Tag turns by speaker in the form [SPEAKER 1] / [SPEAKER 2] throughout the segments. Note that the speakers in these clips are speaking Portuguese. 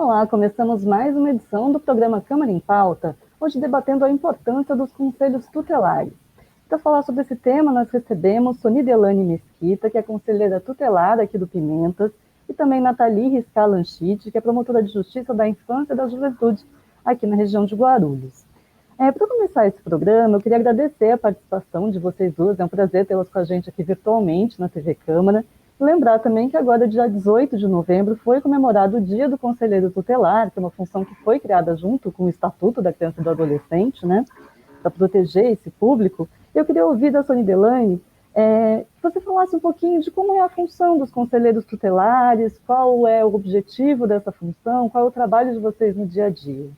[SPEAKER 1] Olá, começamos mais uma edição do programa Câmara em Pauta, hoje debatendo a importância dos conselhos tutelares. Para falar sobre esse tema, nós recebemos Sony Delane Mesquita, que é conselheira tutelar aqui do Pimentas, e também Nathalie Riscalanchite, que é promotora de Justiça da Infância e da Juventude aqui na região de Guarulhos. Para começar esse programa, eu queria agradecer a participação de vocês duas, é um prazer tê-las com a gente aqui virtualmente na TV Câmara. Lembrar também que agora, dia 18 de novembro, foi comemorado o Dia do Conselheiro Tutelar, que é uma função que foi criada junto com o Estatuto da Criança e do Adolescente, né, para proteger esse público. Eu queria ouvir da Sony Delane que você falasse um pouquinho de como é a função dos conselheiros tutelares, qual é o objetivo dessa função, qual é o trabalho de vocês no dia a dia.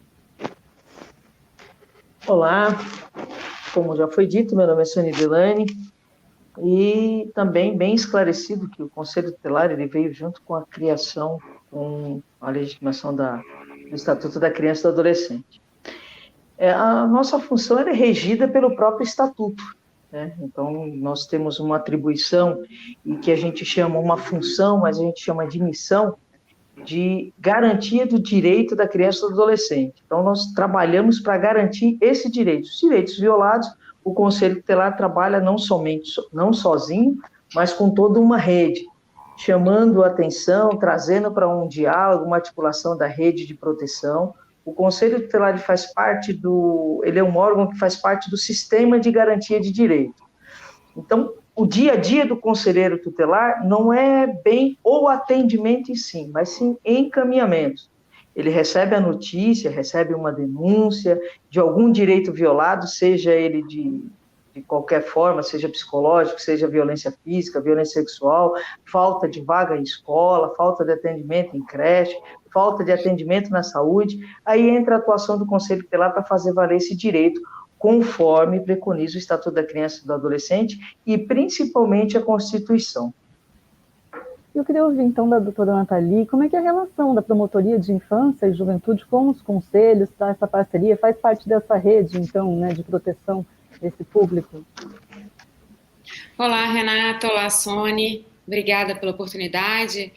[SPEAKER 2] Olá, como já foi dito, meu nome é Sony Delane, e também bem esclarecido que o Conselho Tutelar ele veio junto com a criação, com a legitimação do Estatuto da Criança e do Adolescente. A nossa função é regida pelo próprio Estatuto, né? Então, nós temos uma atribuição, e que a gente chama uma função, mas a gente chama de missão, de garantia do direito da criança e do adolescente. Então, nós trabalhamos para garantir esse direito. Os direitos violados, o Conselho Tutelar trabalha não sozinho, mas com toda uma rede, chamando a atenção, trazendo para um diálogo, uma articulação da rede de proteção. O Conselho Tutelar ele é um órgão que faz parte do sistema de garantia de direito. Então, o dia a dia do conselheiro tutelar não é bem o atendimento em si, mas sim encaminhamento. Ele recebe a notícia, recebe uma denúncia de algum direito violado, seja ele de qualquer forma, seja psicológico, seja violência física, violência sexual, falta de vaga em escola, falta de atendimento em creche, falta de atendimento na saúde. Aí entra a atuação do Conselho Tutelar para fazer valer esse direito, conforme preconiza o Estatuto da Criança e do Adolescente e, principalmente, a Constituição.
[SPEAKER 1] Eu queria ouvir, então, da doutora Nathalie, como é que é a relação da Promotoria de Infância e Juventude com os conselhos, tá? Essa parceria faz parte dessa rede, então, né, de proteção desse público?
[SPEAKER 3] Olá, Renata. Olá, Sony. Obrigada pela oportunidade.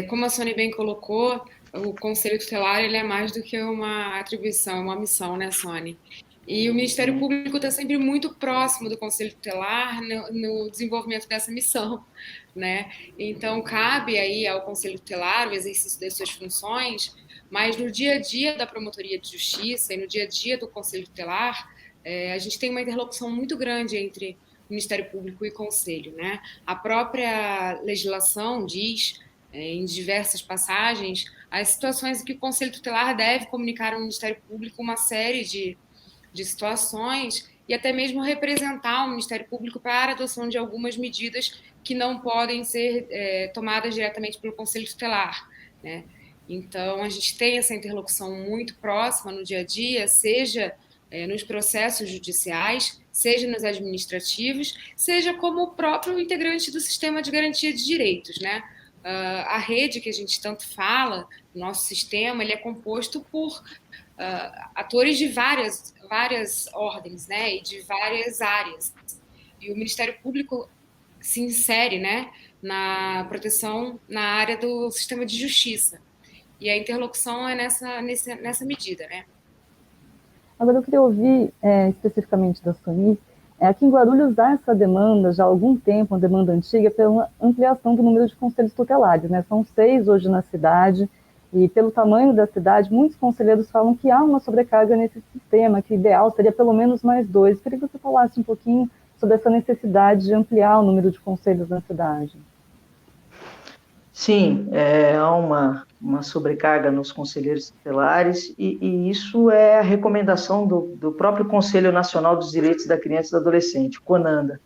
[SPEAKER 3] Como a Sony bem colocou, o Conselho Tutelar ele é mais do que uma atribuição, uma missão, né, Sony? E o Ministério Público está sempre muito próximo do Conselho Tutelar no desenvolvimento dessa missão, né? Então, cabe aí ao Conselho Tutelar o exercício das suas funções, mas no dia a dia da Promotoria de Justiça e no dia a dia do Conselho Tutelar, a gente tem uma interlocução muito grande entre Ministério Público e Conselho, né? A própria legislação diz, em diversas passagens, as situações em que o Conselho Tutelar deve comunicar ao Ministério Público uma série de situações e até mesmo representar o Ministério Público para a adoção de algumas medidas que não podem ser tomadas diretamente pelo Conselho Tutelar, né? Então, a gente tem essa interlocução muito próxima no dia a dia, seja nos processos judiciais, seja nos administrativos, seja como o próprio integrante do sistema de garantia de direitos, né? A rede que a gente tanto fala, o nosso sistema, ele é composto por atores de várias ordens, né, e de várias áreas. E o Ministério Público se insere, né, na proteção na área do sistema de justiça. E a interlocução é nessa medida, né?
[SPEAKER 1] Agora eu queria ouvir especificamente da Sony. Aqui em Guarulhos há essa demanda já há algum tempo, uma demanda antiga, pela ampliação do número de conselhos tutelares, né? São 6 hoje na cidade, e pelo tamanho da cidade, muitos conselheiros falam que há uma sobrecarga nesse sistema, que o ideal seria pelo menos mais 2. Eu queria que você falasse um pouquinho sobre essa necessidade de ampliar o número de conselhos na cidade.
[SPEAKER 2] Sim, há uma sobrecarga nos conselheiros tutelares, e isso é a recomendação do próprio Conselho Nacional dos Direitos da Criança e do Adolescente, o CONANDA.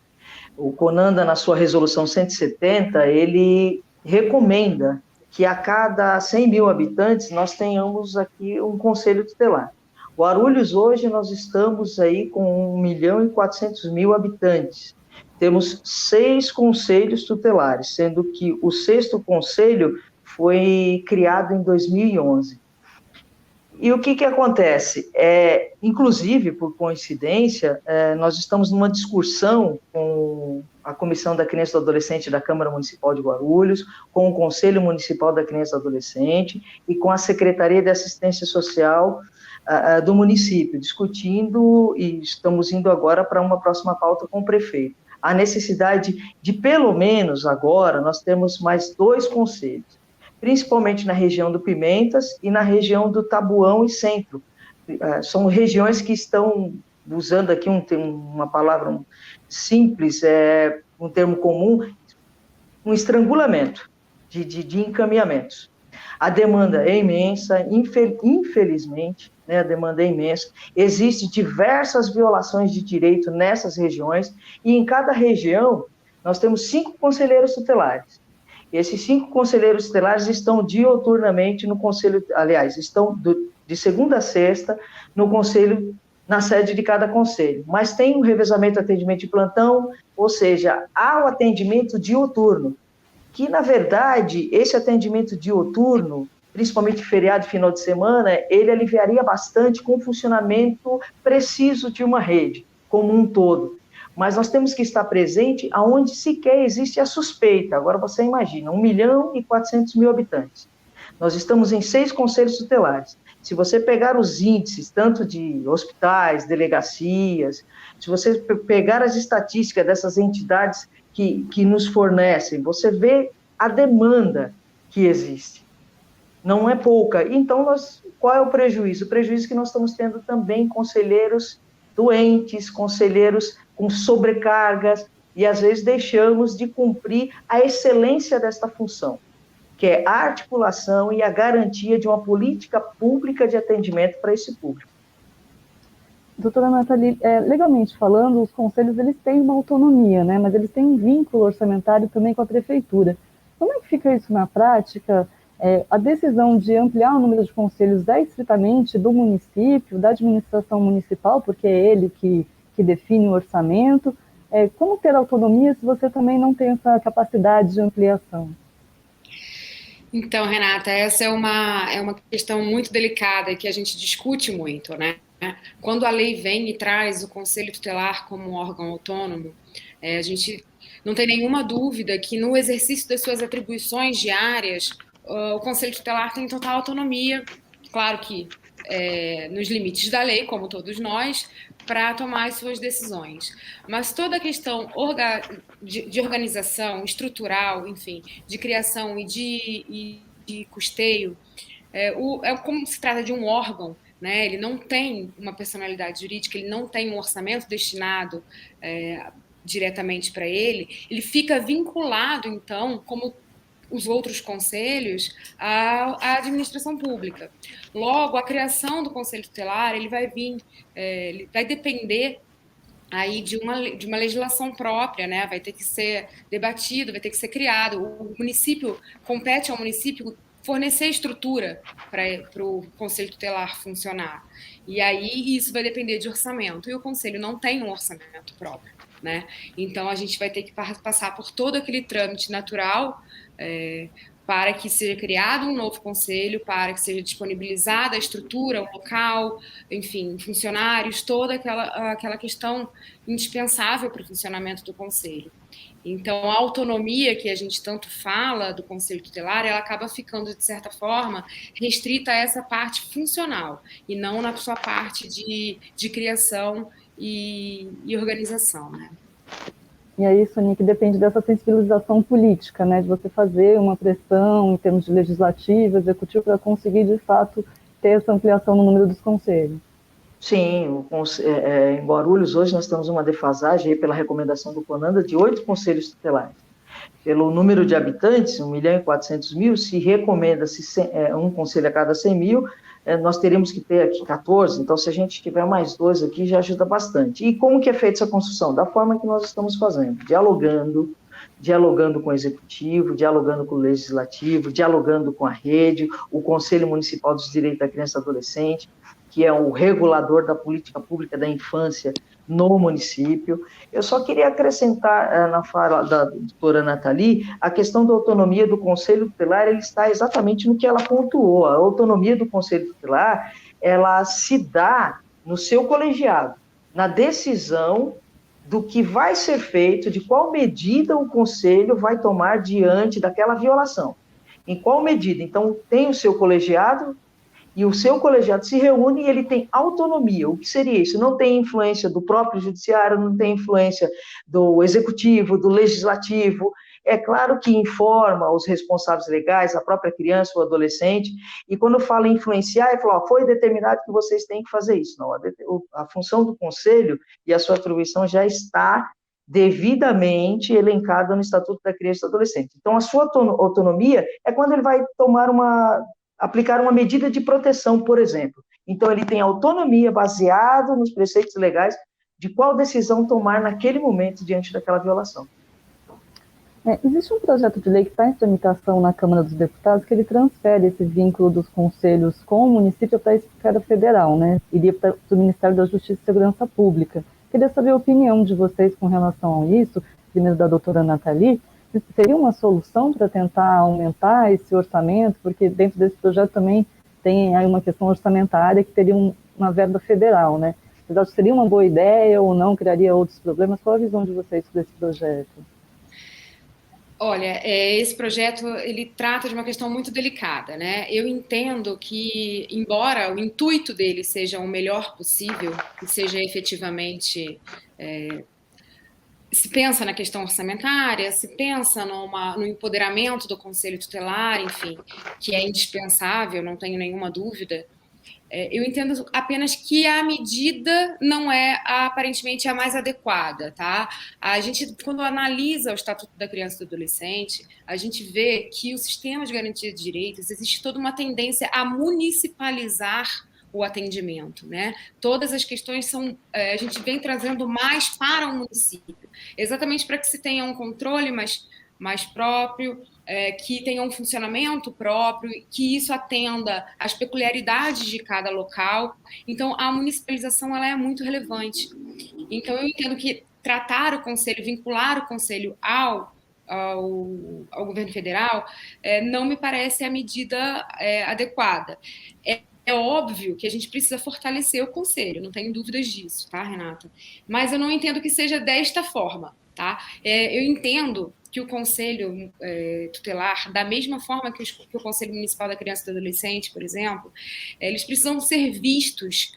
[SPEAKER 2] O CONANDA, na sua resolução 170, ele recomenda que a cada 100 mil habitantes nós tenhamos aqui um conselho tutelar. Guarulhos, hoje, nós estamos aí com 1.400.000 habitantes. Temos 6 conselhos tutelares, sendo que o 6º conselho foi criado em 2011. E o que acontece? Inclusive, por coincidência, nós estamos numa discussão com a Comissão da Criança e do Adolescente da Câmara Municipal de Guarulhos, com o Conselho Municipal da Criança e do Adolescente e com a Secretaria de Assistência Social do município, discutindo, e estamos indo agora para uma próxima pauta com o prefeito. A necessidade de, pelo menos agora, nós temos mais 2 conselhos, principalmente na região do Pimentas e na região do Tabuão e Centro. São regiões que estão, usando aqui uma palavra simples, um termo comum, um estrangulamento de encaminhamentos. A demanda é imensa, infelizmente, né, a demanda é imensa. Existem diversas violações de direito nessas regiões, e em cada região nós temos 5 conselheiros tutelares. E esses 5 conselheiros tutelares estão dioturnamente no conselho, aliás, estão de segunda a sexta no conselho, na sede de cada conselho. Mas tem o revezamento de atendimento de plantão, ou seja, há o atendimento diuturno, que, na verdade, esse atendimento diuturno, principalmente feriado e final de semana, ele aliviaria bastante com o funcionamento preciso de uma rede, como um todo. Mas nós temos que estar presente aonde sequer existe a suspeita. Agora você imagina, 1.400.000 habitantes. Nós estamos em 6 conselhos tutelares. Se você pegar os índices, tanto de hospitais, delegacias, se você pegar as estatísticas dessas entidades que nos fornecem, você vê a demanda que existe. Não é pouca. Então, qual é o prejuízo? O prejuízo é que nós estamos tendo também conselheiros doentes, conselheiros com sobrecargas, e às vezes deixamos de cumprir a excelência desta função, que é a articulação e a garantia de uma política pública de atendimento para esse público.
[SPEAKER 1] Doutora Nathalie, legalmente falando, os conselhos eles têm uma autonomia, né? Mas eles têm um vínculo orçamentário também com a prefeitura. Como é que fica isso na prática? A decisão de ampliar o número de conselhos é estritamente do município, da administração municipal, porque é ele que define o orçamento. Como ter autonomia se você também não tem essa capacidade de ampliação?
[SPEAKER 3] Então, Renata, essa é uma questão muito delicada que a gente discute muito, né? Quando a lei vem e traz o Conselho Tutelar como um órgão autônomo, a gente não tem nenhuma dúvida que no exercício das suas atribuições diárias, o Conselho Tutelar tem total autonomia, claro que nos limites da lei, como todos nós, para tomar as suas decisões. Mas toda a questão de organização estrutural, enfim, de criação e de custeio, como se trata de um órgão, né? Ele não tem uma personalidade jurídica, ele não tem um orçamento destinado diretamente para ele fica vinculado, então, como os outros conselhos, à administração pública. Logo, a criação do Conselho Tutelar, ele vai depender aí de uma legislação própria, né? Vai ter que ser debatido, vai ter que ser criado. O município, compete ao município fornecer estrutura para o Conselho Tutelar funcionar. E aí isso vai depender de orçamento. E o Conselho não tem um orçamento próprio, né? Então a gente vai ter que passar por todo aquele trâmite natural para que seja criado um novo conselho, para que seja disponibilizada a estrutura, o local, enfim, funcionários, toda aquela questão indispensável para o funcionamento do conselho. Então, a autonomia que a gente tanto fala do Conselho Tutelar, ela acaba ficando, de certa forma, restrita a essa parte funcional, e não na sua parte de criação e organização, né?
[SPEAKER 1] E aí, Sonia, que depende dessa sensibilização política, né, de você fazer uma pressão em termos de legislativo, executivo, para conseguir, de fato, ter essa ampliação no número dos conselhos.
[SPEAKER 2] Sim, em Guarulhos, hoje nós temos uma defasagem, aí, pela recomendação do CONANDA, de 8 conselhos tutelares. Pelo número de habitantes, 1.400.000, se recomenda-se um conselho a cada 100.000, nós teríamos que ter aqui 14, então se a gente tiver mais 2 aqui, já ajuda bastante. E como que é feita essa construção? Da forma que nós estamos fazendo, dialogando com o executivo, dialogando com o legislativo, dialogando com a rede, o Conselho Municipal dos Direitos da Criança e do Adolescente, que é o regulador da política pública da infância no município. Eu só queria acrescentar na fala da doutora Nathalie, a questão da autonomia do Conselho Tutelar, ele está exatamente no que ela pontuou. A autonomia do Conselho Tutelar, ela se dá no seu colegiado, na decisão do que vai ser feito, de qual medida o conselho vai tomar diante daquela violação. Em qual medida? Então, tem o seu colegiado, e o seu colegiado se reúne e ele tem autonomia. O que seria isso? Não tem influência do próprio judiciário, não tem influência do executivo, do legislativo. É claro que informa os responsáveis legais, a própria criança ou adolescente, e quando fala em influenciar, ele fala, foi determinado que vocês têm que fazer isso. Não, a função do conselho e a sua atribuição já está devidamente elencada no Estatuto da Criança e do Adolescente. Então, a sua autonomia é quando ele vai aplicar uma medida de proteção, por exemplo. Então, ele tem autonomia baseado nos preceitos legais de qual decisão tomar naquele momento diante daquela violação.
[SPEAKER 1] Existe um projeto de lei que está em tramitação na Câmara dos Deputados que ele transfere esse vínculo dos conselhos com o município para a esfera federal, né? Iria para o Ministério da Justiça e Segurança Pública. Queria saber a opinião de vocês com relação a isso, primeiro da doutora Nathalie. Seria uma solução para tentar aumentar esse orçamento? Porque dentro desse projeto também tem aí uma questão orçamentária que teria uma verba federal, né? Vocês acham que seria uma boa ideia ou não? Criaria outros problemas? Qual a visão de vocês sobre esse projeto?
[SPEAKER 3] Olha, esse projeto, ele trata de uma questão muito delicada, né? Eu entendo que, embora o intuito dele seja o melhor possível, que seja efetivamente... se pensa na questão orçamentária, se pensa no empoderamento do Conselho Tutelar, enfim, que é indispensável, não tenho nenhuma dúvida. Eu entendo apenas que a medida não é aparentemente a mais adequada, tá? A gente, quando analisa o Estatuto da Criança e do Adolescente, a gente vê que o sistema de garantia de direitos existe toda uma tendência a municipalizar o atendimento, né? Todas as questões são, a gente vem trazendo mais para o município, exatamente para que se tenha um controle mais próprio, que tenha um funcionamento próprio, que isso atenda às peculiaridades de cada local. Então, a municipalização ela é muito relevante. Então, eu entendo que tratar o conselho, vincular o conselho ao governo federal, não me parece a medida adequada. É óbvio que a gente precisa fortalecer o conselho, não tenho dúvidas disso, tá, Renata? Mas eu não entendo que seja desta forma, tá? Eu entendo que o Conselho Tutelar, da mesma forma que o Conselho Municipal da Criança e do Adolescente, por exemplo, eles precisam ser vistos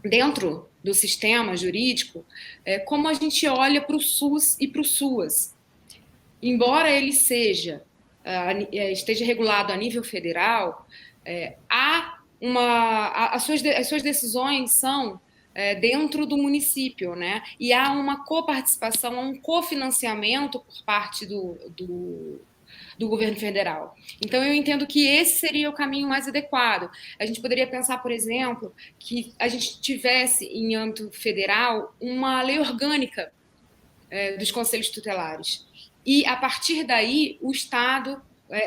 [SPEAKER 3] dentro do sistema jurídico como a gente olha para o SUS e para o SUAS. Embora ele esteja regulado a nível federal, as suas decisões são dentro do município, né? E há uma coparticipação, um cofinanciamento por parte do governo federal. Então, eu entendo que esse seria o caminho mais adequado. A gente poderia pensar, por exemplo, que a gente tivesse, em âmbito federal, uma lei orgânica dos conselhos tutelares. E, a partir daí, o Estado,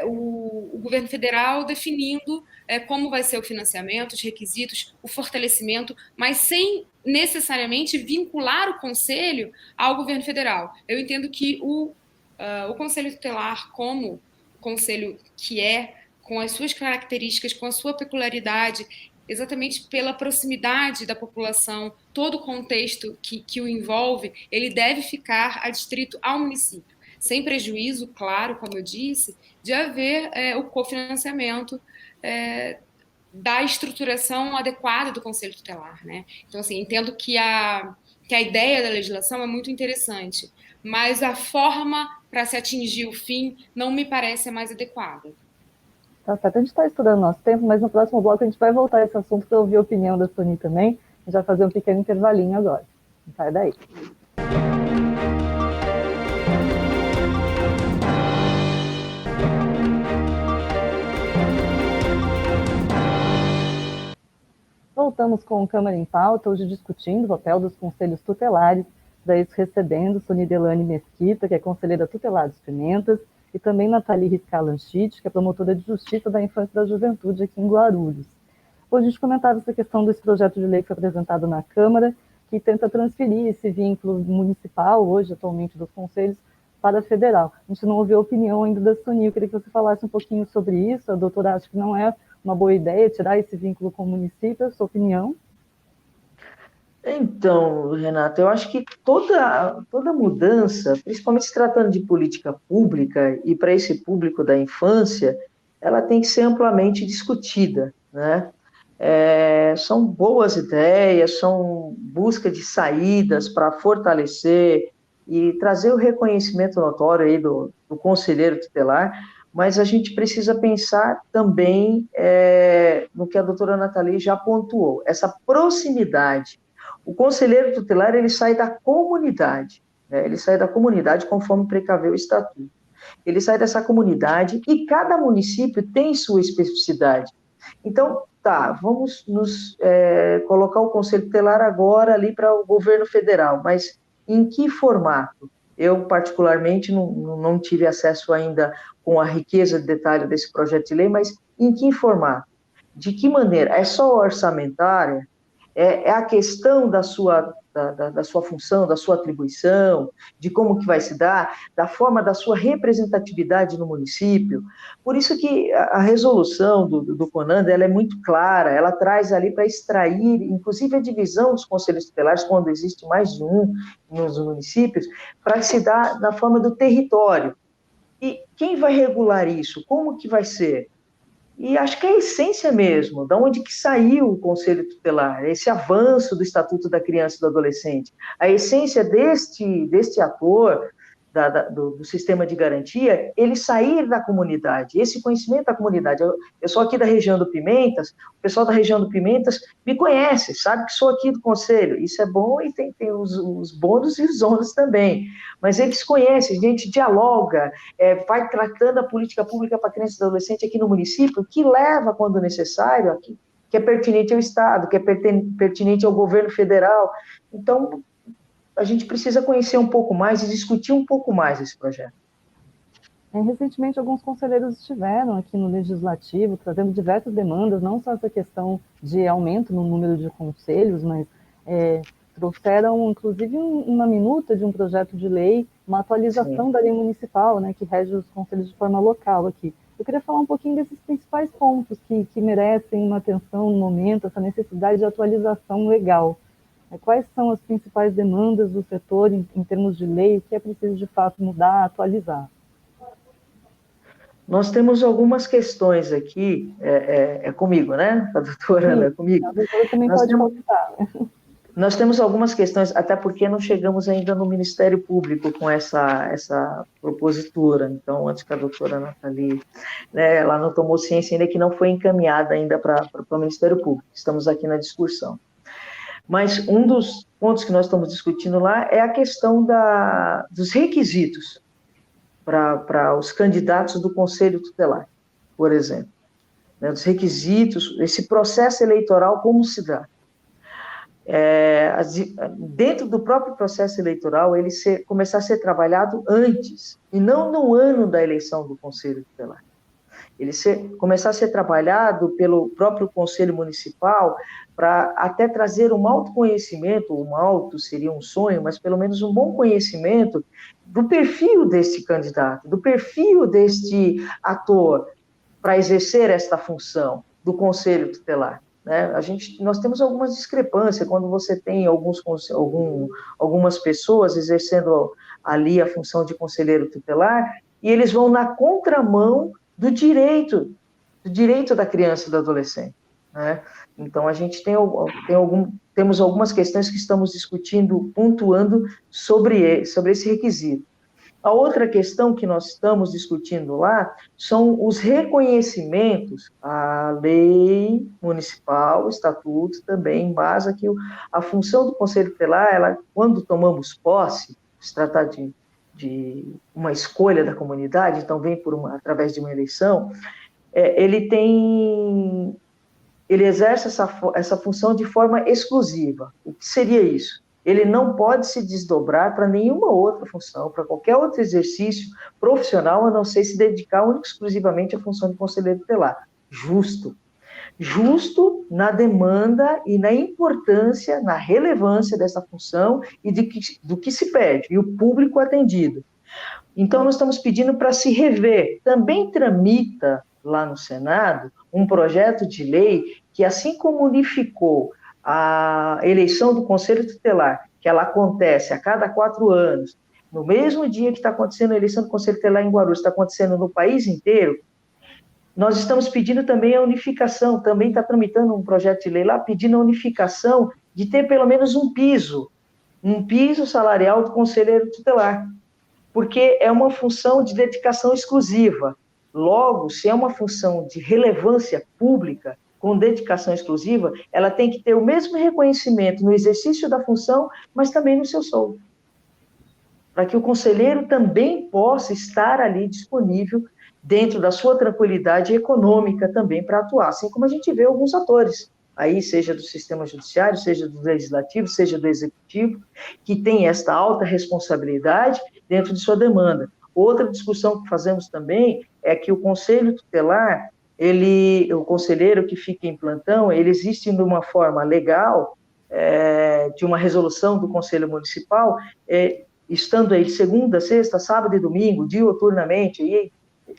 [SPEAKER 3] o governo federal definindo como vai ser o financiamento, os requisitos, o fortalecimento, mas sem necessariamente vincular o conselho ao governo federal. Eu entendo que o Conselho Tutelar, como conselho que com as suas características, com a sua peculiaridade, exatamente pela proximidade da população, todo o contexto que o envolve, ele deve ficar adstrito ao município, sem prejuízo, claro, como eu disse, de haver o cofinanciamento da estruturação adequada do Conselho Tutelar, né? Então, assim, entendo que a ideia da legislação é muito interessante, mas a forma para se atingir o fim não me parece a mais adequada.
[SPEAKER 1] Tá certo, a gente está estudando nosso tempo, mas no próximo bloco a gente vai voltar a esse assunto para ouvir a opinião da Sony também. A gente vai fazer um pequeno intervalinho agora. Não sai daí. Voltamos com o Câmara em Pauta, hoje discutindo o papel dos conselhos tutelares, daí recebendo Sony Delane Mesquita, que é conselheira tutelar dos Pimentas, e também Nathalie Riscalanchit, que é promotora de Justiça da Infância e da Juventude aqui em Guarulhos. Hoje a gente comentava essa questão desse projeto de lei que foi apresentado na Câmara, que tenta transferir esse vínculo municipal, hoje atualmente dos conselhos, para a federal. A gente não ouviu a opinião ainda da Sony, eu queria que você falasse um pouquinho sobre isso. A doutora acha que não é uma boa ideia tirar esse vínculo com o município, a sua opinião?
[SPEAKER 2] Então, Renata, eu acho que toda mudança, principalmente se tratando de política pública e para esse público da infância, ela tem que ser amplamente discutida, né? São boas ideias, são busca de saídas para fortalecer e trazer o reconhecimento notório aí do conselheiro tutelar, mas a gente precisa pensar também no que a doutora Nathalie já pontuou, essa proximidade. O conselheiro tutelar, ele sai da comunidade, né? Ele sai da comunidade conforme precaveu o estatuto. Ele sai dessa comunidade e cada município tem sua especificidade. Então, tá, vamos colocar o Conselho Tutelar agora ali para o governo federal, mas em que formato? Eu, particularmente, não tive acesso ainda com a riqueza de detalhe desse projeto de lei, mas em que formato? De que maneira? É só orçamentária? É a questão da sua função, da sua atribuição, de como que vai se dar, da forma da sua representatividade no município. Por isso que a resolução do CONANDA, ela é muito clara, ela traz ali para extrair, inclusive a divisão dos conselhos tutelares, quando existe mais de um nos municípios, para se dar na forma do território. E quem vai regular isso? Como que vai ser? E acho que é a essência mesmo, da onde que saiu o Conselho Tutelar, esse avanço do Estatuto da Criança e do Adolescente. A essência deste ator do sistema de garantia, ele sair da comunidade, esse conhecimento da comunidade. Eu sou aqui da região do Pimentas, o pessoal da região do Pimentas me conhece, sabe que sou aqui do Conselho. Isso é bom e tem os bônus e os ônus também. Mas eles conhecem, a gente dialoga, vai tratando a política pública para criança e adolescente aqui no município, que leva, quando necessário, aqui, que é pertinente ao Estado, que é pertinente ao governo federal. Então, a gente precisa conhecer um pouco mais e discutir um pouco mais esse projeto.
[SPEAKER 1] Recentemente, alguns conselheiros estiveram aqui no Legislativo, trazendo diversas demandas, não só essa questão de aumento no número de conselhos, mas trouxeram, inclusive, uma minuta de um projeto de lei, uma atualização da lei municipal, né, que rege os conselhos de forma local aqui. Eu queria falar um pouquinho desses principais pontos que merecem uma atenção no momento, essa necessidade de atualização legal. Quais são as principais demandas do setor em termos de lei, o que é preciso, de fato, mudar, atualizar?
[SPEAKER 2] Nós temos algumas questões aqui, comigo, né? A doutora Ana, é comigo.
[SPEAKER 1] A doutora também pode comentar.
[SPEAKER 2] Nós temos algumas questões, até porque não chegamos ainda no Ministério Público com essa propositura. Então, antes que a doutora Nathalie, né, ela não tomou ciência ainda que não foi encaminhada ainda para o Ministério Público. Estamos aqui na discussão. Mas um dos pontos que nós estamos discutindo lá é a questão dos requisitos para os candidatos do Conselho Tutelar, por exemplo. Né, os requisitos, esse processo eleitoral, como se dá. Dentro do próprio processo eleitoral, ele começar a ser trabalhado antes, e não no ano da eleição do Conselho Tutelar. Ele começar a ser trabalhado pelo próprio Conselho Municipal para até trazer um autoconhecimento, seria um sonho, mas pelo menos um bom conhecimento do perfil deste candidato, do perfil deste ator para exercer esta função do Conselho Tutelar. Né? Nós temos algumas discrepâncias quando você tem algumas pessoas exercendo ali a função de conselheiro tutelar e eles vão na contramão do direito da criança e do adolescente. Né? Então, a gente temos algumas questões que estamos discutindo, pontuando sobre esse requisito. A outra questão que nós estamos discutindo lá são os reconhecimentos, a lei municipal, o estatuto também, embasa que a função do Conselho Tutelar, quando tomamos posse, se tratar de uma escolha da comunidade, então vem através de uma eleição, ele exerce essa função de forma exclusiva. O que seria isso? Ele não pode se desdobrar para nenhuma outra função, para qualquer outro exercício profissional, a não ser se dedicar única e exclusivamente à função de conselheiro tutelar. Justo na demanda e na importância, na relevância dessa função e do que se pede, e o público atendido. Então, nós estamos pedindo para se rever. Também tramita lá no Senado um projeto de lei que, assim como unificou a eleição do Conselho Tutelar, que ela acontece a cada 4 anos, no mesmo dia que está acontecendo a eleição do Conselho Tutelar em Guarulhos, está acontecendo no país inteiro, nós estamos pedindo também a unificação, também está tramitando um projeto de lei lá, pedindo a unificação de ter pelo menos um piso salarial do conselheiro tutelar, porque é uma função de dedicação exclusiva. Logo, se é uma função de relevância pública, com dedicação exclusiva, ela tem que ter o mesmo reconhecimento no exercício da função, mas também no seu soldo. Para que o conselheiro também possa estar ali disponível, dentro da sua tranquilidade econômica também para atuar, assim como a gente vê alguns atores, aí seja do sistema judiciário, seja do legislativo, seja do executivo, que tem esta alta responsabilidade dentro de sua demanda. Outra discussão que fazemos também é que o conselho tutelar, o conselheiro que fica em plantão, ele existe de uma forma legal, de uma resolução do Conselho Municipal, estando aí de segunda, sexta, sábado e domingo, diuturnamente, aí,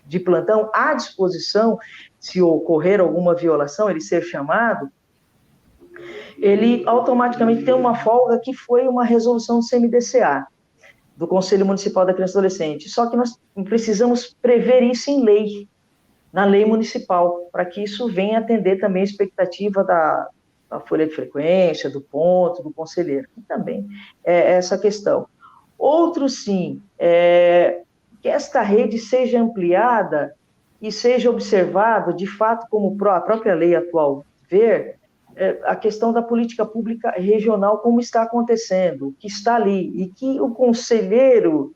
[SPEAKER 2] de plantão, à disposição, se ocorrer alguma violação, ele ser chamado, ele automaticamente tem uma folga que foi uma resolução do CMDCA, do Conselho Municipal da Criança e Adolescente. Só que nós precisamos prever isso em lei, na lei municipal, para que isso venha atender também a expectativa da folha de frequência, do ponto, do conselheiro. E também essa questão. Outro, sim, que esta rede seja ampliada e seja observado, de fato, como a própria lei atual vê, a questão da política pública regional, como está acontecendo, que está ali, e que o conselheiro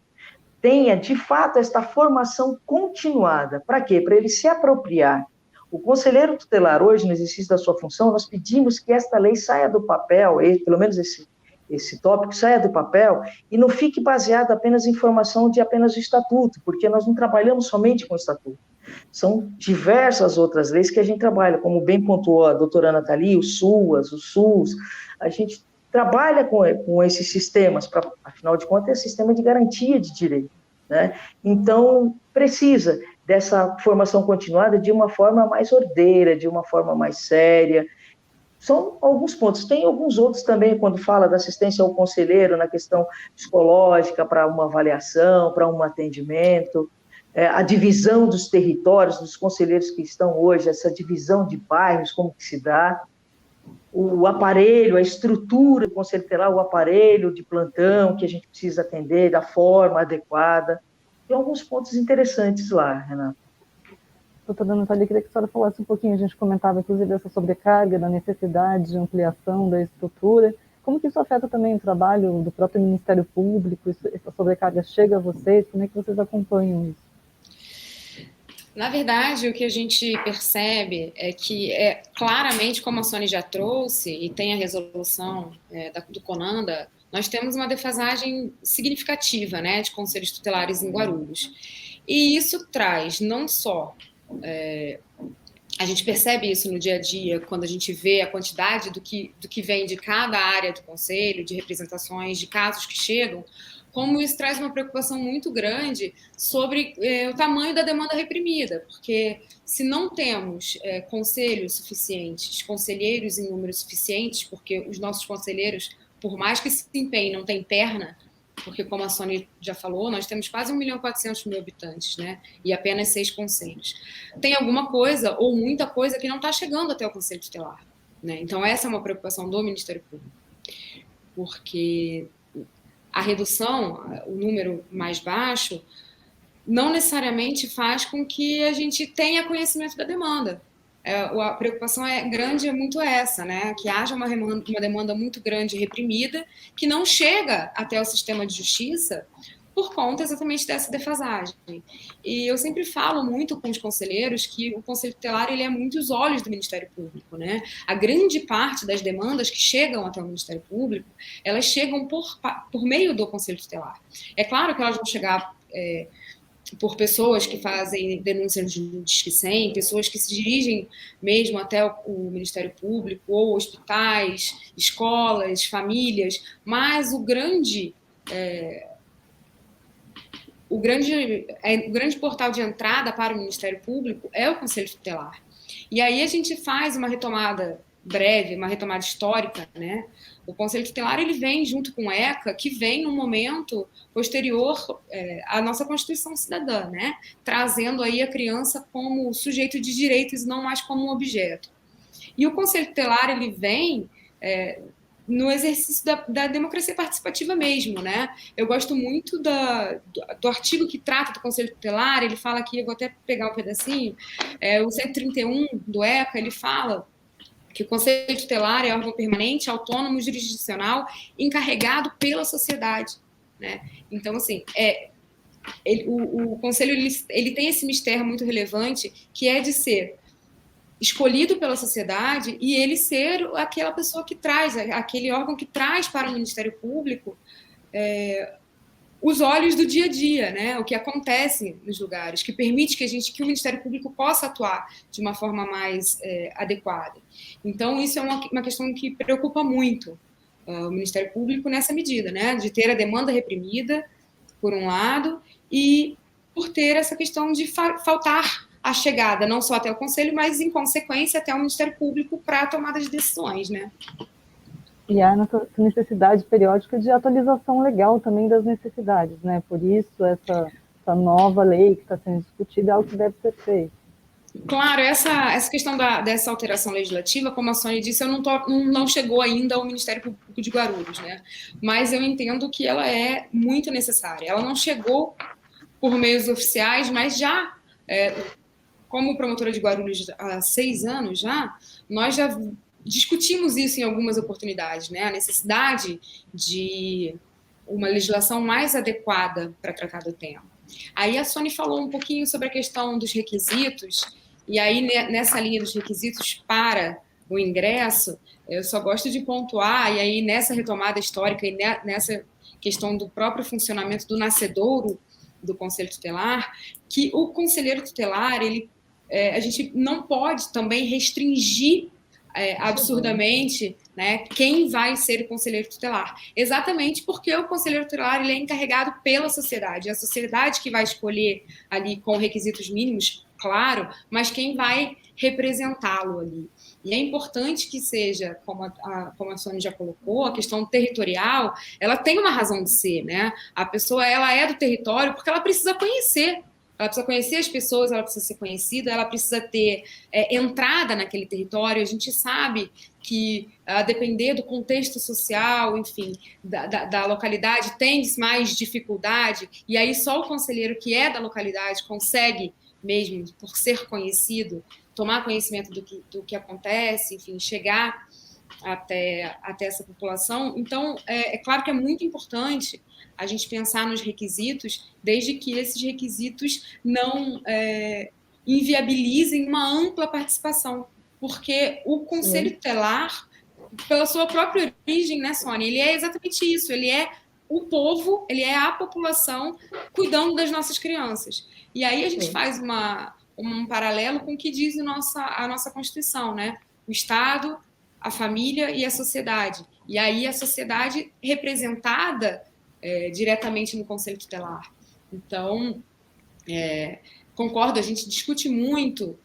[SPEAKER 2] tenha, de fato, esta formação continuada. Para quê? Para ele se apropriar. O conselheiro tutelar, hoje, no exercício da sua função, nós pedimos que esta lei saia do papel, pelo menos esse tópico saia do papel e não fique baseado apenas em informação de apenas o estatuto, porque nós não trabalhamos somente com o estatuto. São diversas outras leis que a gente trabalha, como bem pontuou a doutora Nathalie, o SUAS, o SUS, a gente trabalha com esses sistemas, afinal de contas, é sistema de garantia de direito, né? Então, precisa dessa formação continuada de uma forma mais ordeira, de uma forma mais séria. São alguns pontos. Tem alguns outros também, quando fala da assistência ao conselheiro na questão psicológica, para uma avaliação, para um atendimento, a divisão dos territórios, dos conselheiros que estão hoje, essa divisão de bairros, como que se dá, o aparelho, a estrutura do conselho tutelar, o aparelho de plantão que a gente precisa atender da forma adequada. Tem alguns pontos interessantes lá, Renata.
[SPEAKER 1] Doutora Natália, queria que a senhora falasse um pouquinho, a gente comentava, inclusive, dessa sobrecarga, da necessidade de ampliação da estrutura. Como que isso afeta também o trabalho do próprio Ministério Público? Essa sobrecarga chega a vocês? Como é que vocês acompanham isso?
[SPEAKER 3] Na verdade, o que a gente percebe é que, claramente, como a Sônia já trouxe, e tem a resolução do CONANDA, nós temos uma defasagem significativa, né, de conselhos tutelares em Guarulhos. E isso traz não só... a gente percebe isso no dia a dia, quando a gente vê a quantidade do que vem de cada área do conselho, de representações, de casos que chegam, como isso traz uma preocupação muito grande sobre o tamanho da demanda reprimida, porque se não temos conselhos suficientes, conselheiros em número suficientes, porque os nossos conselheiros, por mais que se empenhem, não têm perna, porque, como a Sônia já falou, nós temos quase 1.400.000 habitantes, né? E apenas 6 conselhos. Tem alguma coisa, ou muita coisa, que não está chegando até o Conselho Tutelar, né? Então, essa é uma preocupação do Ministério Público. Porque a redução, o número mais baixo, não necessariamente faz com que a gente tenha conhecimento da demanda. A preocupação grande é muito essa, né? Que haja uma demanda muito grande reprimida que não chega até o sistema de justiça por conta exatamente dessa defasagem. E eu sempre falo muito com os conselheiros que o Conselho Tutelar ele é muito os olhos do Ministério Público, né? A grande parte das demandas que chegam até o Ministério Público, elas chegam por meio do Conselho Tutelar. É claro que elas vão chegar... por pessoas que fazem denúncias no Disque 100, pessoas que se dirigem mesmo até o Ministério Público, ou hospitais, escolas, famílias, mas o grande portal de entrada para o Ministério Público é o Conselho Tutelar. E aí a gente faz uma retomada breve, uma retomada histórica, né? O Conselho Tutelar ele vem junto com o ECA, que vem num momento posterior à nossa Constituição Cidadã, né? Trazendo aí a criança como sujeito de direitos e não mais como um objeto. E o Conselho Tutelar ele vem no exercício da democracia participativa mesmo, né? Eu gosto muito do artigo que trata do Conselho Tutelar, ele fala aqui, eu vou até pegar um pedacinho, o 131 do ECA, ele fala que o Conselho Tutelar é órgão permanente, autônomo, jurisdicional, encarregado pela sociedade, né? Então, assim, o Conselho ele tem esse mistério muito relevante, que é de ser escolhido pela sociedade e ele ser aquela pessoa que traz, aquele órgão que traz para o Ministério Público os olhos do dia a dia, né? O que acontece nos lugares, que permite que o Ministério Público possa atuar de uma forma mais adequada. Então, isso é uma questão que preocupa muito o Ministério Público nessa medida, né? De ter a demanda reprimida, por um lado, e por ter essa questão de faltar a chegada não só até o Conselho, mas, em consequência, até o Ministério Público para a tomada de decisões, né?
[SPEAKER 1] E há essa necessidade periódica de atualização legal também das necessidades, né? Por isso, essa nova lei que está sendo discutida é algo que deve ser feito.
[SPEAKER 3] Claro, essa questão dessa alteração legislativa, como a Sônia disse, não chegou ainda ao Ministério Público de Guarulhos, né? Mas eu entendo que ela é muito necessária. Ela não chegou por meios oficiais, mas já, como promotora de Guarulhos há 6 anos nós já discutimos isso em algumas oportunidades, né? A necessidade de uma legislação mais adequada para tratar do tema. Aí a Sônia falou um pouquinho sobre a questão dos requisitos, e aí nessa linha dos requisitos para o ingresso, eu só gosto de pontuar, e aí nessa retomada histórica e nessa questão do próprio funcionamento do nascedouro do Conselho Tutelar, que o conselheiro tutelar, a gente não pode também restringir absurdamente, né, quem vai ser o conselheiro tutelar. Exatamente porque o conselheiro tutelar ele é encarregado pela sociedade. É a sociedade que vai escolher ali com requisitos mínimos, claro, mas quem vai representá-lo ali. E é importante que seja, como a Sônia já colocou, a questão territorial, ela tem uma razão de ser, né? A pessoa ela é do território porque ela precisa conhecer. Ela precisa conhecer as pessoas, ela precisa ser conhecida, ela precisa ter entrada naquele território. A gente sabe que, a depender do contexto social, enfim, da localidade, tem mais dificuldade, e aí só o conselheiro que é da localidade consegue, mesmo por ser conhecido, tomar conhecimento do que acontece, enfim, chegar até essa população. Então, é claro que é muito importante a gente pensar nos requisitos, desde que esses requisitos não inviabilizem uma ampla participação, porque o Conselho Tutelar, pela sua própria origem, né, Sônia, ele é exatamente isso, ele é o povo, ele é a população cuidando das nossas crianças. E aí a gente faz um paralelo com o que diz a nossa Constituição, né? O Estado, a família e a sociedade. E aí a sociedade representada diretamente no Conselho Tutelar. Então, concordo, a gente discute muito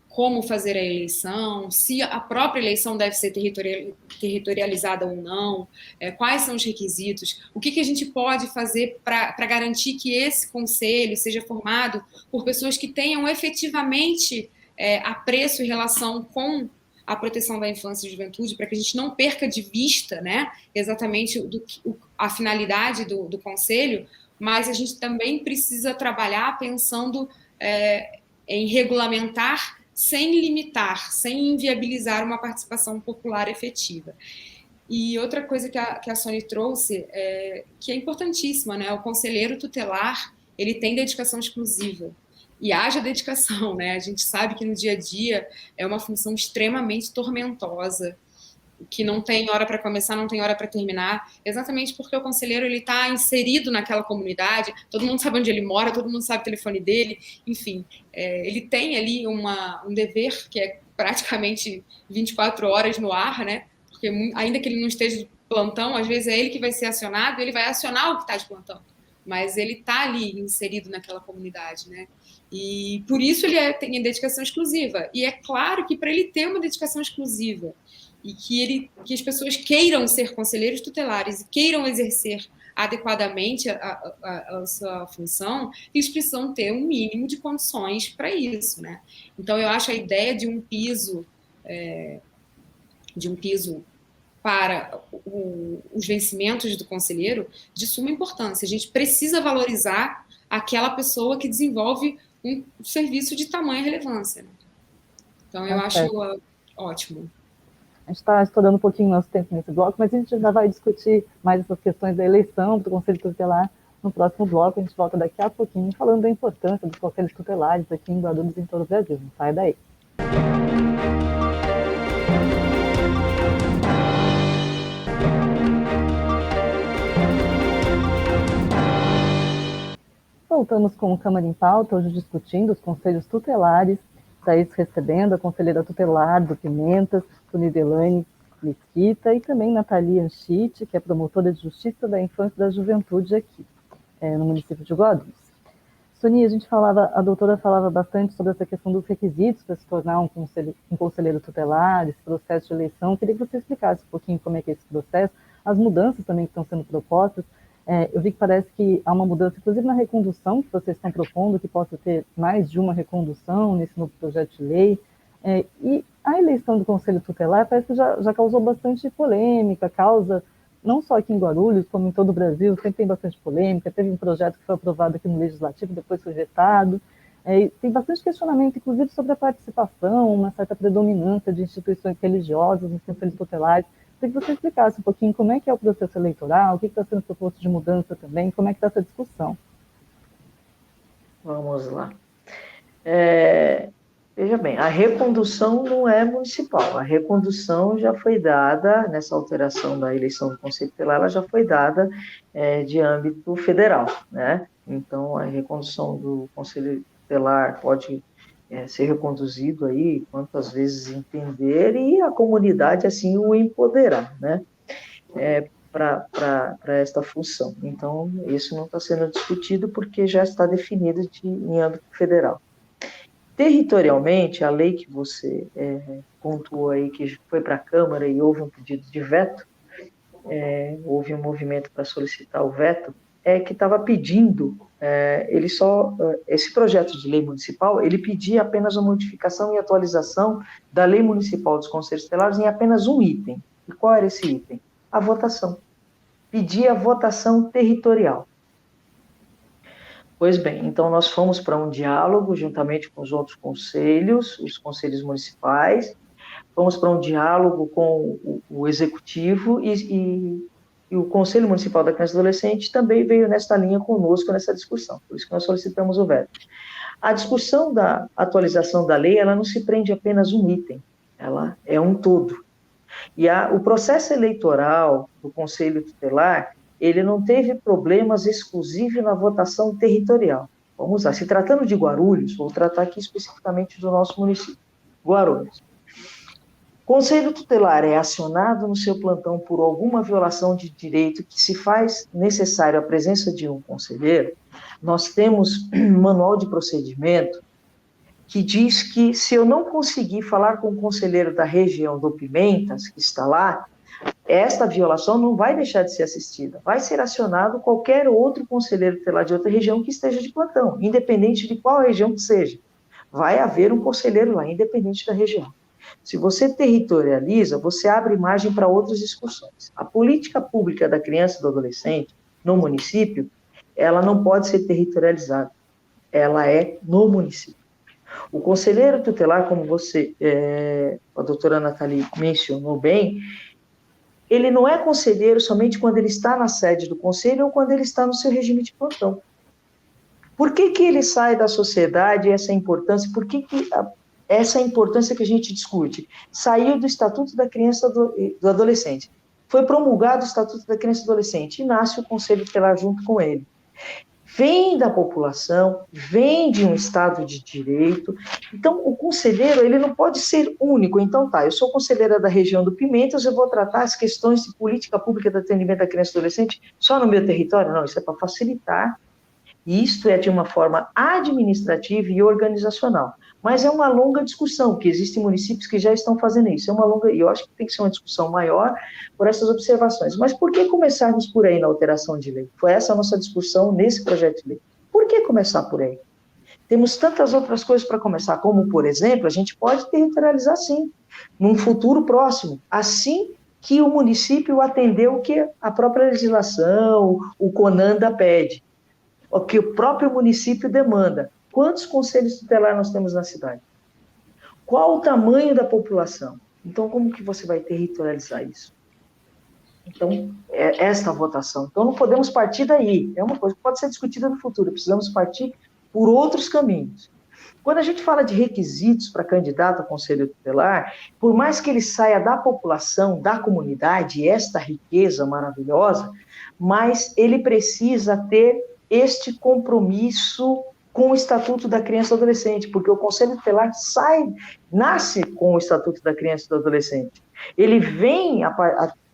[SPEAKER 3] como fazer a eleição, se a própria eleição deve ser territorializada ou não, quais são os requisitos, o que a gente pode fazer para garantir que esse conselho seja formado por pessoas que tenham efetivamente apreço e relação com a proteção da infância e juventude, para que a gente não perca de vista, né, exatamente a finalidade do conselho, mas a gente também precisa trabalhar pensando em regulamentar sem limitar, sem inviabilizar uma participação popular efetiva. E outra coisa que a Sônia trouxe, que é importantíssima, né? O conselheiro tutelar, ele tem dedicação exclusiva. E haja dedicação, né? A gente sabe que no dia a dia é uma função extremamente tormentosa, que não tem hora para começar, não tem hora para terminar, exatamente porque o conselheiro ele está inserido naquela comunidade, todo mundo sabe onde ele mora, todo mundo sabe o telefone dele, enfim, ele tem ali um dever que é praticamente 24 horas no ar, né? Porque ainda que ele não esteja de plantão, às vezes é ele que vai ser acionado, ele vai acionar o que está de plantão, mas ele está ali inserido naquela comunidade, né? E por isso tem dedicação exclusiva. E é claro que para ele ter uma dedicação exclusiva e que as pessoas queiram ser conselheiros tutelares e queiram exercer adequadamente a sua função, eles precisam ter um mínimo de condições para isso, né? Então, eu acho a ideia de um piso para os vencimentos do conselheiro de suma importância. A gente precisa valorizar aquela pessoa que desenvolve um serviço de tamanha relevância, né? Então, eu acho ótimo.
[SPEAKER 1] A gente está estourando um pouquinho nosso tempo nesse bloco, mas a gente já vai discutir mais essas questões da eleição do Conselho Tutelar no próximo bloco. A gente volta daqui a pouquinho falando da importância dos conselhos tutelares aqui em Guarulhos e em todo o Brasil. Não sai daí. Voltamos com o Câmara em Pauta, hoje discutindo os conselhos tutelares. Está recebendo a conselheira tutelar do Pimentas, Soni Delaney Mesquita, e também Nathalie Anchite, que é promotora de Justiça da Infância e da Juventude aqui, no município de Guarulhos. Soni, a doutora falava bastante sobre essa questão dos requisitos para se tornar um conselheiro tutelar, esse processo de eleição. Eu queria que você explicasse um pouquinho como é que é esse processo, as mudanças também que estão sendo propostas. Eu vi que parece que há uma mudança, inclusive na recondução que vocês estão propondo, que possa ter mais de uma recondução nesse novo projeto de lei. E a eleição do Conselho Tutelar parece que já causou bastante polêmica, não só aqui em Guarulhos, como em todo o Brasil, sempre tem bastante polêmica. Teve um projeto que foi aprovado aqui no Legislativo, depois foi vetado. Tem bastante questionamento, inclusive, sobre a participação, uma certa predominância de instituições religiosas nos conselhos tutelares. Queria que você explicasse um pouquinho como é que é o processo eleitoral, o que está sendo proposto de mudança também, como é que está essa discussão.
[SPEAKER 2] Vamos lá. Veja bem, a recondução não é municipal, a recondução já foi dada, nessa alteração da eleição do Conselho Tutelar, ela já foi dada de âmbito federal, né? Então, a recondução do Conselho Tutelar pode ser reconduzido aí quantas vezes entender e a comunidade assim o empoderar, né? Para esta função. Então, isso não está sendo discutido porque já está definido em âmbito federal. Territorialmente, a lei que você pontuou aí, que foi para a Câmara e houve um pedido de veto, houve um movimento para solicitar o veto, que estava pedindo, esse projeto de lei municipal, ele pedia apenas uma modificação e atualização da lei municipal dos conselhos tutelares em apenas um item. E qual era esse item? A votação. Pedia a votação territorial. Pois bem, então nós fomos para um diálogo juntamente com os outros conselhos, os conselhos municipais, fomos para um diálogo com o executivo e o Conselho Municipal da Criança e Adolescente também veio nesta linha conosco nessa discussão, por isso que nós solicitamos o veto. A discussão da atualização da lei, ela não se prende a apenas um item, ela é um todo. E o processo eleitoral do Conselho Tutelar, ele não teve problemas exclusivos na votação territorial. Vamos lá, se tratando de Guarulhos, vou tratar aqui especificamente do nosso município, Guarulhos. O Conselho Tutelar é acionado no seu plantão por alguma violação de direito que se faz necessário a presença de um conselheiro. Nós temos um manual de procedimento que diz que se eu não conseguir falar com o conselheiro da região do Pimentas, que está lá, esta violação não vai deixar de ser assistida. Vai ser acionado qualquer outro conselheiro tutelar de outra região que esteja de plantão, independente de qual região que seja. Vai haver um conselheiro lá, independente da região. Se você territorializa, você abre margem para outras discussões. A política pública da criança e do adolescente no município, ela não pode ser territorializada. Ela é no município. O conselheiro tutelar, como a doutora Nathalie mencionou bem, ele não é conselheiro somente quando ele está na sede do conselho ou quando ele está no seu regime de plantão. Por que ele sai da sociedade, essa importância? Por que essa importância que a gente discute? Saiu do Estatuto da Criança e do Adolescente. Foi promulgado o Estatuto da Criança e do Adolescente e nasce o Conselho Tutelar junto com ele. Vem da população, vem de um Estado de Direito. Então, o conselheiro, ele não pode ser único. Então, eu sou conselheira da região do Pimentas, eu vou tratar as questões de política pública de atendimento à criança e adolescente só no meu território? Não, isso é para facilitar E isto é de uma forma administrativa e organizacional. Mas é uma longa discussão, porque existem municípios que já estão fazendo isso. É uma longa, e eu acho que tem que ser uma discussão maior por essas observações. Mas por que começarmos por aí na alteração de lei? Foi essa a nossa discussão nesse projeto de lei. Por que começar por aí? Temos tantas outras coisas para começar, como, por exemplo, a gente pode territorializar, sim, num futuro próximo, assim que o município atender o que a própria legislação, o CONANDA pede, o que o próprio município demanda. Quantos conselhos tutelares nós temos na cidade? Qual o tamanho da população? Então, como que você vai territorializar isso? Então, é esta votação. Então, não podemos partir daí. É uma coisa que pode ser discutida no futuro. Precisamos partir por outros caminhos. Quando a gente fala de requisitos para candidato a conselho tutelar, por mais que ele saia da população, da comunidade, esta riqueza maravilhosa, mas ele precisa ter este compromisso com o Estatuto da Criança e do Adolescente, porque o Conselho Tutelar nasce com o Estatuto da Criança e do Adolescente. Ele vem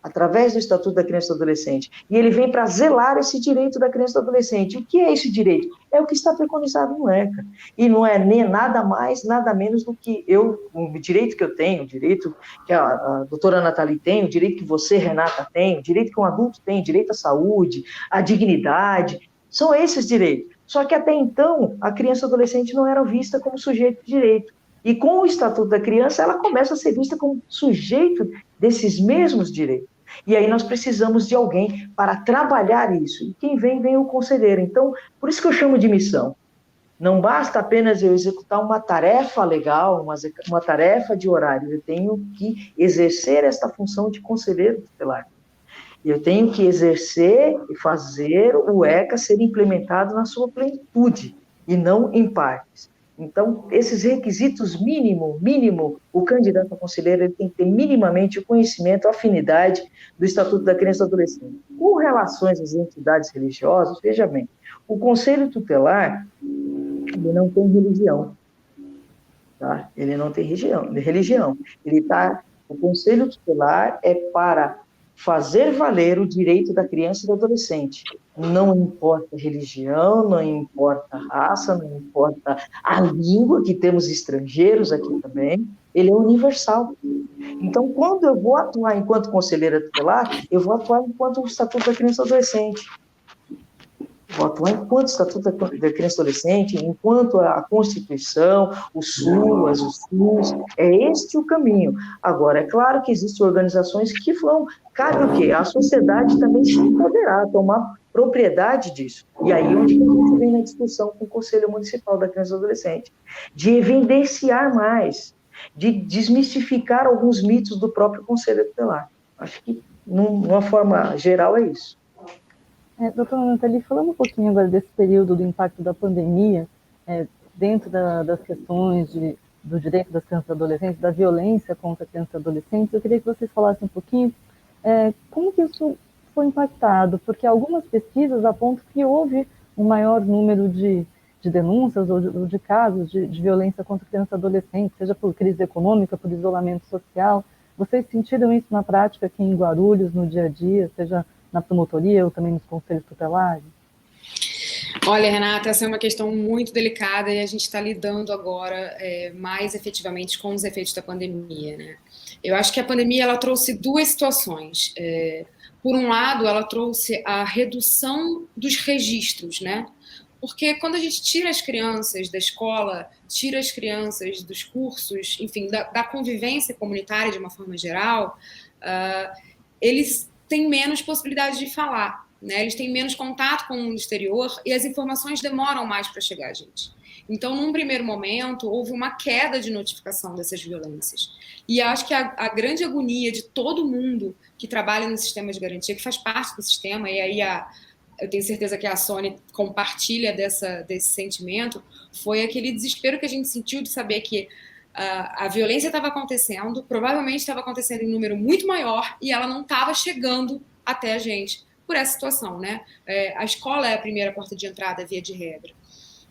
[SPEAKER 2] através do Estatuto da Criança e do Adolescente, e ele vem para zelar esse direito da criança e do adolescente. O que é esse direito? É o que está preconizado no ECA, e não é nem nada mais, nada menos do que o direito que eu tenho, o direito que a doutora Nathalie tem, o direito que você, Renata, tem, o direito que um adulto tem, o direito à saúde, à dignidade, são esses direitos. Só que até então, a criança e o adolescente não era vista como sujeito de direito. E com o Estatuto da Criança, ela começa a ser vista como sujeito desses mesmos direitos. E aí nós precisamos de alguém para trabalhar isso. E quem vem o conselheiro. Então, por isso que eu chamo de missão. Não basta apenas eu executar uma tarefa legal, uma tarefa de horário. Eu tenho que exercer esta função de conselheiro tutelar. Eu tenho que exercer e fazer o ECA ser implementado na sua plenitude, e não em partes. Então, esses requisitos mínimo, o candidato a conselheiro ele tem que ter minimamente o conhecimento, a afinidade do Estatuto da Criança e do Adolescente. Com relações às entidades religiosas, veja bem, o Conselho Tutelar, ele não tem religião, tá? Ele não tem religião. O Conselho Tutelar é para fazer valer o direito da criança e do adolescente. Não importa a religião, não importa a raça, não importa a língua, que temos estrangeiros aqui também, ele é universal. Então, quando eu vou atuar enquanto conselheira tutelar, eu vou atuar enquanto o Estatuto da Criança e do Adolescente. Vou atuar enquanto Estatuto da Criança e Adolescente, enquanto a Constituição, o SUAS, o SUS, é este o caminho. Agora, é claro que existem organizações que vão, cabe o quê? A sociedade também se poderá tomar propriedade disso. E aí onde a gente vem na discussão com o Conselho Municipal da Criança e do Adolescente, de evidenciar mais, de desmistificar alguns mitos do próprio Conselho Tutelar. Acho que, numa forma geral, é isso.
[SPEAKER 1] Doutora Nathalie, falando um pouquinho agora desse período do impacto da pandemia, dentro das questões do direito das crianças e adolescentes, da violência contra crianças e adolescentes, eu queria que vocês falassem um pouquinho como que isso foi impactado, porque algumas pesquisas apontam que houve um maior número de denúncias ou de casos de violência contra crianças e adolescentes, seja por crise econômica, por isolamento social. Vocês sentiram isso na prática aqui em Guarulhos, no dia a dia, seja na promotoria ou também nos conselhos tutelares?
[SPEAKER 3] Olha, Renata, essa é uma questão muito delicada e a gente está lidando agora mais efetivamente com os efeitos da pandemia, né? Eu acho que a pandemia ela trouxe duas situações. Por um lado, ela trouxe a redução dos registros, né? Porque quando a gente tira as crianças da escola, tira as crianças dos cursos, enfim, da convivência comunitária de uma forma geral, eles têm menos possibilidade de falar, né? Eles têm menos contato com o mundo exterior e as informações demoram mais para chegar a gente. Então, num primeiro momento, houve uma queda de notificação dessas violências. E acho que a grande agonia de todo mundo que trabalha no sistema de garantia, que faz parte do sistema, e aí eu tenho certeza que a Sônia compartilha desse sentimento, foi aquele desespero que a gente sentiu de saber que a violência estava acontecendo, provavelmente estava acontecendo em número muito maior e ela não estava chegando até a gente por essa situação, né? A escola é a primeira porta de entrada, via de regra.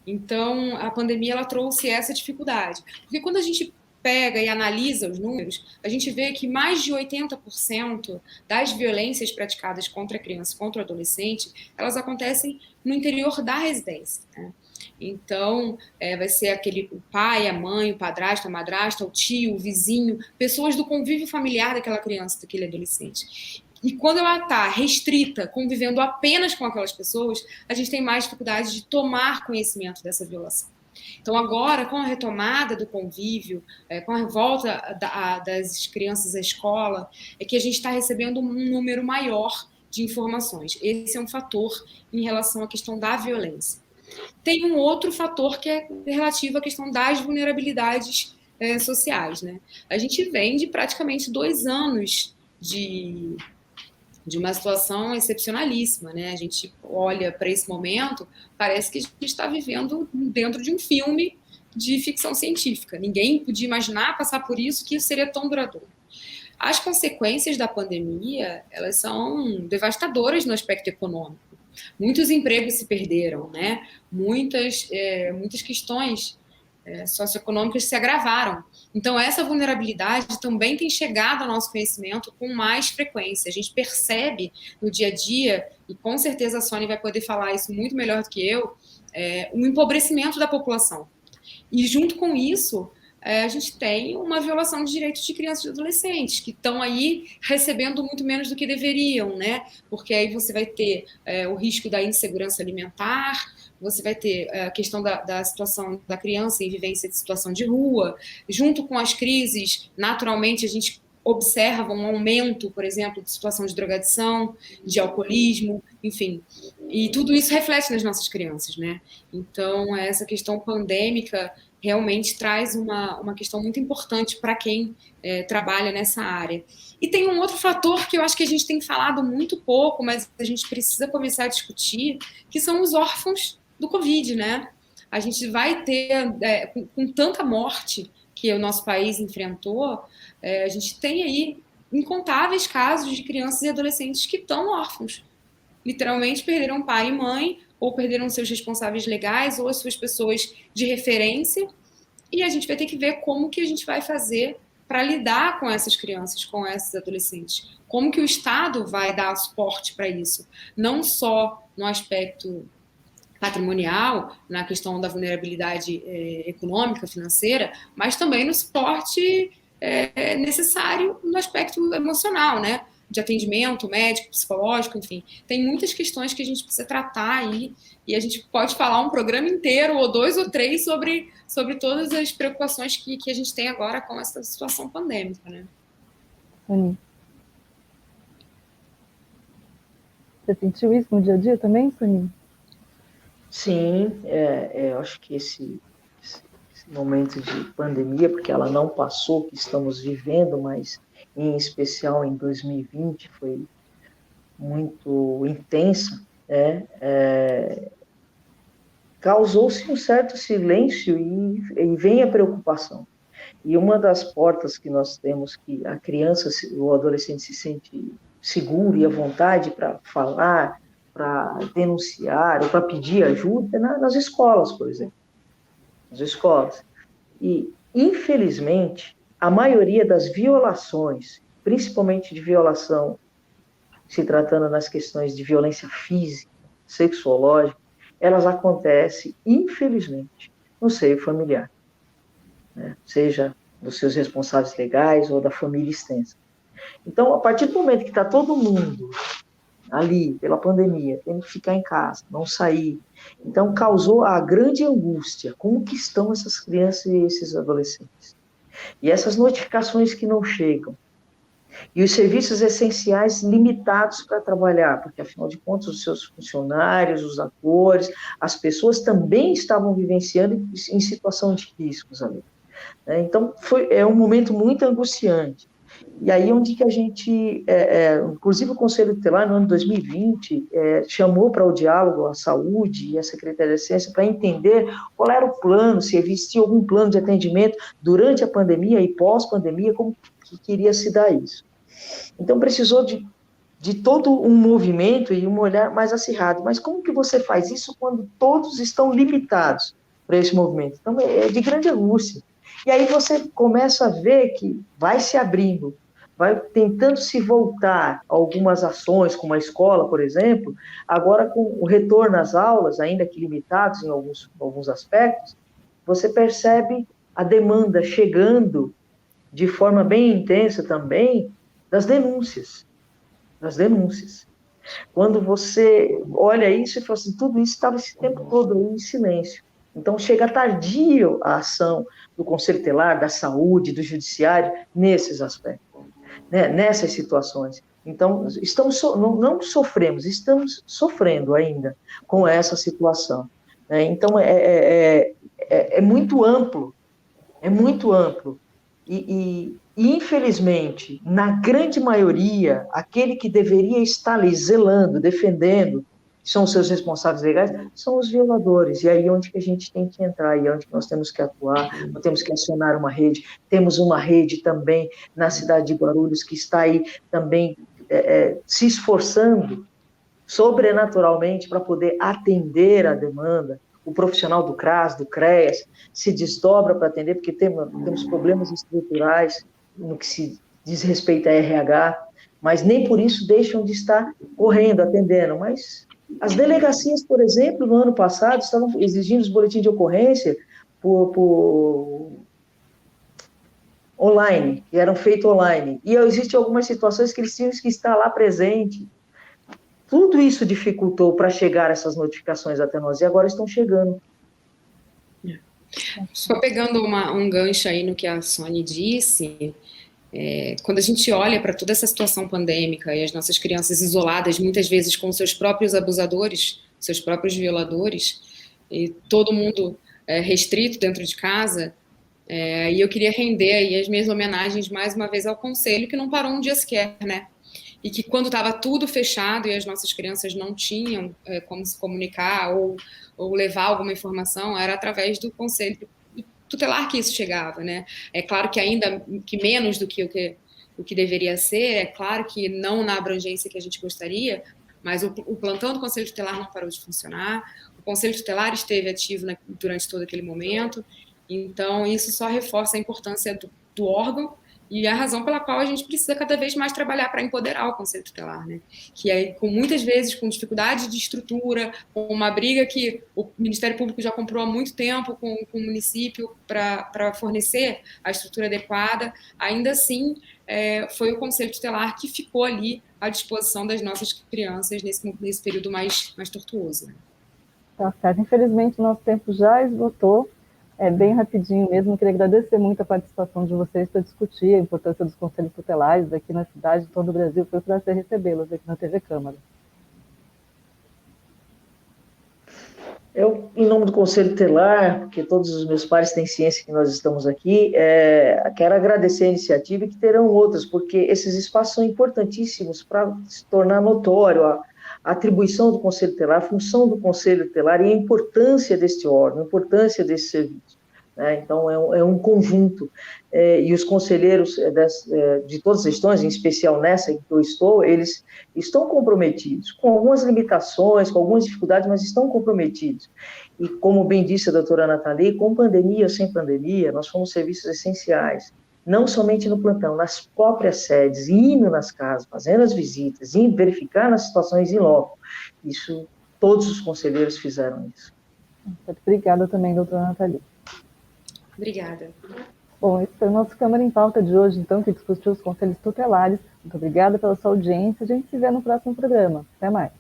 [SPEAKER 3] Então, a pandemia ela trouxe essa dificuldade. Porque quando a gente pega e analisa os números, a gente vê que mais de 80% das violências praticadas contra a criança, contra o adolescente, elas acontecem no interior da residência, né? Então, vai ser o pai, a mãe, o padrasto, a madrasta, o tio, o vizinho, pessoas do convívio familiar daquela criança, daquele adolescente. E quando ela está restrita, convivendo apenas com aquelas pessoas, a gente tem mais dificuldade de tomar conhecimento dessa violação. Então, agora, com a retomada do convívio, com a volta das crianças à escola, é que a gente está recebendo um número maior de informações. Esse é um fator em relação à questão da violência. Tem um outro fator que é relativo à questão das vulnerabilidades sociais, né? A gente vem de praticamente 2 anos de uma situação excepcionalíssima, né? A gente olha para esse momento, parece que a gente está vivendo dentro de um filme de ficção científica. Ninguém podia imaginar passar por isso, que isso seria tão duradouro. As consequências da pandemia, elas são devastadoras no aspecto econômico. Muitos empregos se perderam, né? Muitas questões socioeconômicas se agravaram. Então, essa vulnerabilidade também tem chegado ao nosso conhecimento com mais frequência. A gente percebe no dia a dia, e com certeza a Sônia vai poder falar isso muito melhor do que eu, o empobrecimento da população. E junto com isso, a gente tem uma violação de direitos de crianças e adolescentes, que estão aí recebendo muito menos do que deveriam, né? Porque aí você vai ter o risco da insegurança alimentar, você vai ter a questão da situação da criança em vivência de situação de rua, junto com as crises, naturalmente a gente observa um aumento, por exemplo, de situação de drogadição, de alcoolismo, enfim, e tudo isso reflete nas nossas crianças, né? Então, essa questão pandêmica realmente traz uma questão muito importante para quem trabalha nessa área. E tem um outro fator que eu acho que a gente tem falado muito pouco, mas a gente precisa começar a discutir, que são os órfãos do Covid, né? A gente vai ter, com tanta morte que o nosso país enfrentou, a gente tem aí incontáveis casos de crianças e adolescentes que estão órfãos. Literalmente perderam pai e mãe, ou perderam seus responsáveis legais, ou as suas pessoas de referência, e a gente vai ter que ver como que a gente vai fazer para lidar com essas crianças, com esses adolescentes. Como que o Estado vai dar suporte para isso? Não só no aspecto patrimonial, na questão da vulnerabilidade econômica, financeira, mas também no suporte necessário no aspecto emocional, né? De atendimento médico, psicológico, enfim. Tem muitas questões que a gente precisa tratar aí, e a gente pode falar um programa inteiro, ou 2 ou 3, sobre todas as preocupações que a gente tem agora com essa situação pandêmica, né?
[SPEAKER 1] Você sentiu isso no dia a dia também, Soninha?
[SPEAKER 2] Sim, eu acho que esse momento de pandemia, porque ela não passou, que estamos vivendo, mas em especial em 2020 foi muito intensa, causou-se um certo silêncio e vem a preocupação. E uma das portas que nós temos que a criança, o adolescente se sente seguro e à vontade para falar, para denunciar ou para pedir ajuda nas escolas, por exemplo. Nas escolas. E, infelizmente, a maioria das violações, principalmente de violação, se tratando nas questões de violência física, sexuológica, elas acontecem, infelizmente, no seio familiar, né? Seja dos seus responsáveis legais ou da família extensa. Então, a partir do momento que está todo mundo ali, pela pandemia, tendo que ficar em casa, não sair, então causou a grande angústia, como que estão essas crianças e esses adolescentes? E essas notificações que não chegam, e os serviços essenciais limitados para trabalhar, porque, afinal de contas, os seus funcionários, os atores, as pessoas também estavam vivenciando em situação de riscos ali. Então, é um momento muito angustiante. E aí onde que a gente, inclusive o Conselho Tutelar, no ano de 2020, chamou para o diálogo a saúde e a Secretaria da Ciência para entender qual era o plano, se existia algum plano de atendimento durante a pandemia e pós-pandemia, como que queria se dar isso. Então, precisou de todo um movimento e um olhar mais acirrado. Mas como que você faz isso quando todos estão limitados para esse movimento? Então, é de grande angústia. E aí você começa a ver que vai se abrindo, vai tentando se voltar a algumas ações, como a escola, por exemplo, agora com o retorno às aulas, ainda que limitados em alguns aspectos, você percebe a demanda chegando de forma bem intensa também das denúncias. Quando você olha isso e fala assim, tudo isso estava esse tempo todo aí em silêncio. Então, chega tardio a ação do Conselho Tutelar, da saúde, do judiciário, nesses aspectos, né? Nessas situações. Então, não sofremos, estamos sofrendo ainda com essa situação, né? Então, é muito amplo, é muito amplo. E, infelizmente, na grande maioria, aquele que deveria estar ali zelando, defendendo, são os seus responsáveis legais, são os violadores. E aí é onde que a gente tem que entrar, e é onde que nós temos que atuar, nós temos que acionar uma rede. Temos uma rede também na cidade de Guarulhos que está aí também se esforçando sobrenaturalmente para poder atender a demanda. O profissional do CRAS, do CREAS, se desdobra para atender, porque temos problemas estruturais no que se diz respeito a RH, mas nem por isso deixam de estar correndo, atendendo. Mas as delegacias, por exemplo, no ano passado, estavam exigindo os boletins de ocorrência por online, que eram feitos online. E existem algumas situações que eles tinham que estar lá presente. Tudo isso dificultou para chegar essas notificações até nós, e agora estão chegando.
[SPEAKER 3] Só pegando um gancho aí no que a Sônia disse, quando a gente olha para toda essa situação pandêmica e as nossas crianças isoladas, muitas vezes com seus próprios abusadores, seus próprios violadores, e todo mundo restrito dentro de casa, e eu queria render aí as minhas homenagens mais uma vez ao Conselho, que não parou um dia sequer, né? E que quando estava tudo fechado e as nossas crianças não tinham como se comunicar ou levar alguma informação, era através do Conselho Tutelar que isso chegava, né? É claro que ainda que menos do que o que deveria ser, é claro que não na abrangência que a gente gostaria, mas o plantão do Conselho Tutelar não parou de funcionar, o Conselho Tutelar esteve ativo durante todo aquele momento, então isso só reforça a importância do órgão e a razão pela qual a gente precisa cada vez mais trabalhar para empoderar o Conselho Tutelar, né? Que é, muitas vezes, com dificuldade de estrutura, com uma briga que o Ministério Público já comprou há muito tempo com o município para fornecer a estrutura adequada, ainda assim, foi o Conselho Tutelar que ficou ali à disposição das nossas crianças nesse período mais tortuoso.
[SPEAKER 1] Tá certo. Infelizmente, o nosso tempo já esgotou. Bem rapidinho mesmo, queria agradecer muito a participação de vocês para discutir a importância dos conselhos tutelares aqui na cidade, em todo o Brasil. Foi um prazer recebê-los aqui na TV Câmara.
[SPEAKER 2] Eu, em nome do Conselho Tutelar, porque todos os meus pares têm ciência que nós estamos aqui, quero agradecer a iniciativa e que terão outras, porque esses espaços são importantíssimos para se tornar notório a atribuição do Conselho Tutelar, a função do Conselho Tutelar e a importância deste órgão, a importância desse serviço. Né? Então, é um conjunto, e os conselheiros de todas as gestões, em especial nessa em que eu estou, eles estão comprometidos, com algumas limitações, com algumas dificuldades, mas estão comprometidos. E, como bem disse a doutora Nathalie, com pandemia ou sem pandemia, nós fomos serviços essenciais, não somente no plantão, nas próprias sedes, indo nas casas, fazendo as visitas, indo verificar nas situações em loco. Isso, todos os conselheiros fizeram isso.
[SPEAKER 1] Obrigada também, doutora Nathalie.
[SPEAKER 3] Obrigada.
[SPEAKER 1] Bom, esse foi o nosso Câmara em Pauta de hoje, então, que discutiu os conselhos tutelares. Muito obrigada pela sua audiência. A gente se vê no próximo programa. Até mais.